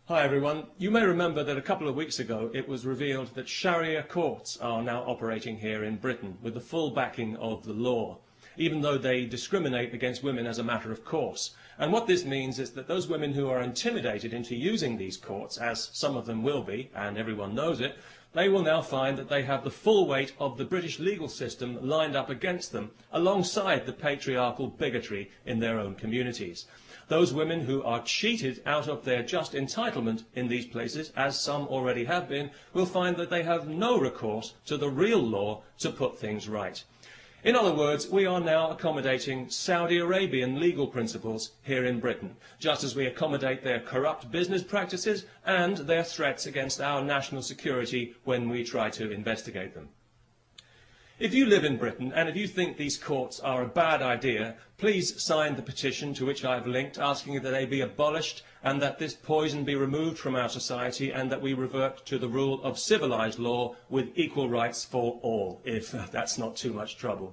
Hi everyone. You may remember that a couple of weeks ago it was revealed that Sharia courts are now operating here in Britain with the full backing of the law, even though they discriminate against women as a matter of course. And what this means is that those women who are intimidated into using these courts, as some of them will be, and everyone knows it, they will now find that they have the full weight of the British legal system lined up against them, alongside the patriarchal bigotry in their own communities. Those women who are cheated out of their just entitlement in these places, as some already have been, will find that they have no recourse to the real law to put things right. In other words, we are now accommodating Saudi Arabian legal principles here in Britain, just as we accommodate their corrupt business practices and their threats against our national security when we try to investigate them. If you live in Britain and if you think these courts are a bad idea, please sign the petition to which I have linked, asking that they be abolished and that this poison be removed from our society and that we revert to the rule of civilised law with equal rights for all, if that's not too much trouble.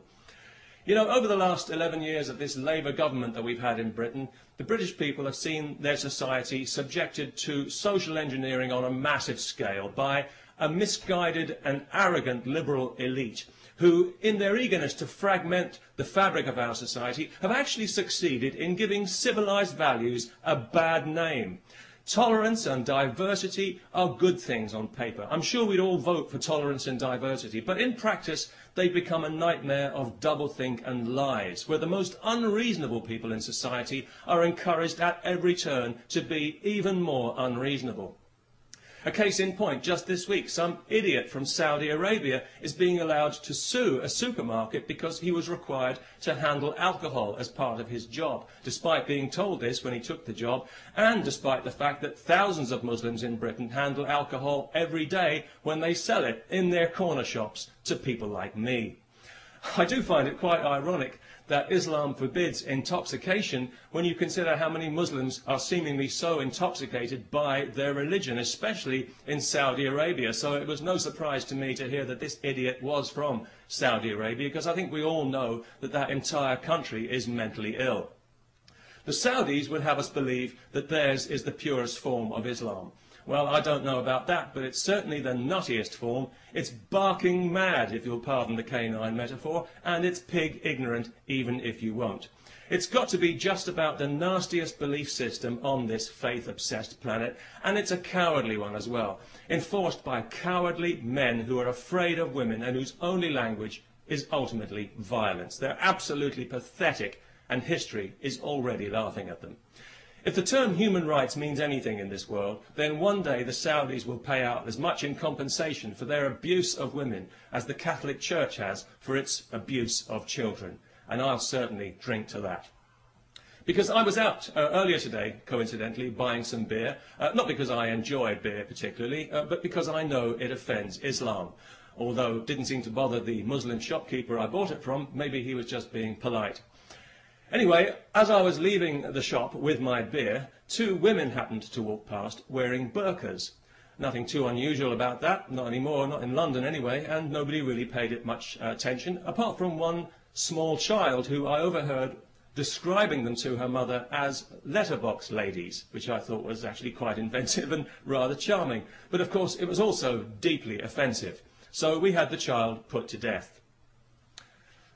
You know, over the last 11 years of this Labour government that we've had in Britain, the British people have seen their society subjected to social engineering on a massive scale by a misguided and arrogant liberal elite who, in their eagerness to fragment the fabric of our society, have actually succeeded in giving civilised values a bad name. Tolerance and diversity are good things on paper. I'm sure we'd all vote for tolerance and diversity, but in practice they've become a nightmare of doublethink and lies, where the most unreasonable people in society are encouraged at every turn to be even more unreasonable. A case in point, just this week, some idiot from Saudi Arabia is being allowed to sue a supermarket because he was required to handle alcohol as part of his job, despite being told this when he took the job, and despite the fact that thousands of Muslims in Britain handle alcohol every day when they sell it in their corner shops to people like me. I do find it quite ironic that Islam forbids intoxication when you consider how many Muslims are seemingly so intoxicated by their religion, especially in Saudi Arabia. So it was no surprise to me to hear that this idiot was from Saudi Arabia, because I think we all know that that entire country is mentally ill. The Saudis would have us believe that theirs is the purest form of Islam. Well, I don't know about that, but it's certainly the nuttiest form. It's barking mad, if you'll pardon the canine metaphor, and it's pig ignorant, even if you won't. It's got to be just about the nastiest belief system on this faith-obsessed planet, and it's a cowardly one as well, enforced by cowardly men who are afraid of women and whose only language is ultimately violence. They're absolutely pathetic, and history is already laughing at them. If the term human rights means anything in this world, then one day the Saudis will pay out as much in compensation for their abuse of women as the Catholic Church has for its abuse of children. And I'll certainly drink to that. Because I was out earlier today, coincidentally, buying some beer, not because I enjoy beer particularly, but because I know it offends Islam. Although it didn't seem to bother the Muslim shopkeeper I bought it from, maybe he was just being polite. Anyway, as I was leaving the shop with my beer, two women happened to walk past wearing burqas. Nothing too unusual about that, not anymore, not in London anyway, and nobody really paid it much attention, apart from one small child who I overheard describing them to her mother as letterbox ladies, which I thought was actually quite inventive and rather charming. But of course it was also deeply offensive, so we had the child put to death.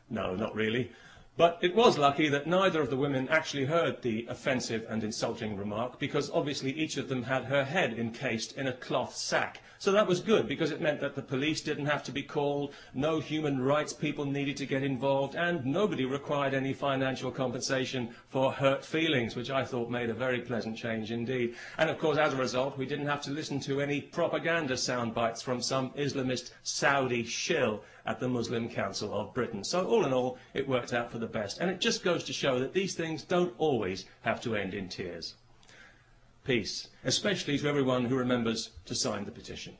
No, not really. But it was lucky that neither of the women actually heard the offensive and insulting remark, because obviously each of them had her head encased in a cloth sack. So that was good, because it meant that the police didn't have to be called, no human rights people needed to get involved, and nobody required any financial compensation for hurt feelings, which I thought made a very pleasant change indeed. And of course, as a result, we didn't have to listen to any propaganda sound bites from some Islamist Saudi shill at the Muslim Council of Britain. So all in all, it worked out for the best. And it just goes to show that these things don't always have to end in tears. Peace, especially to everyone who remembers to sign the petition.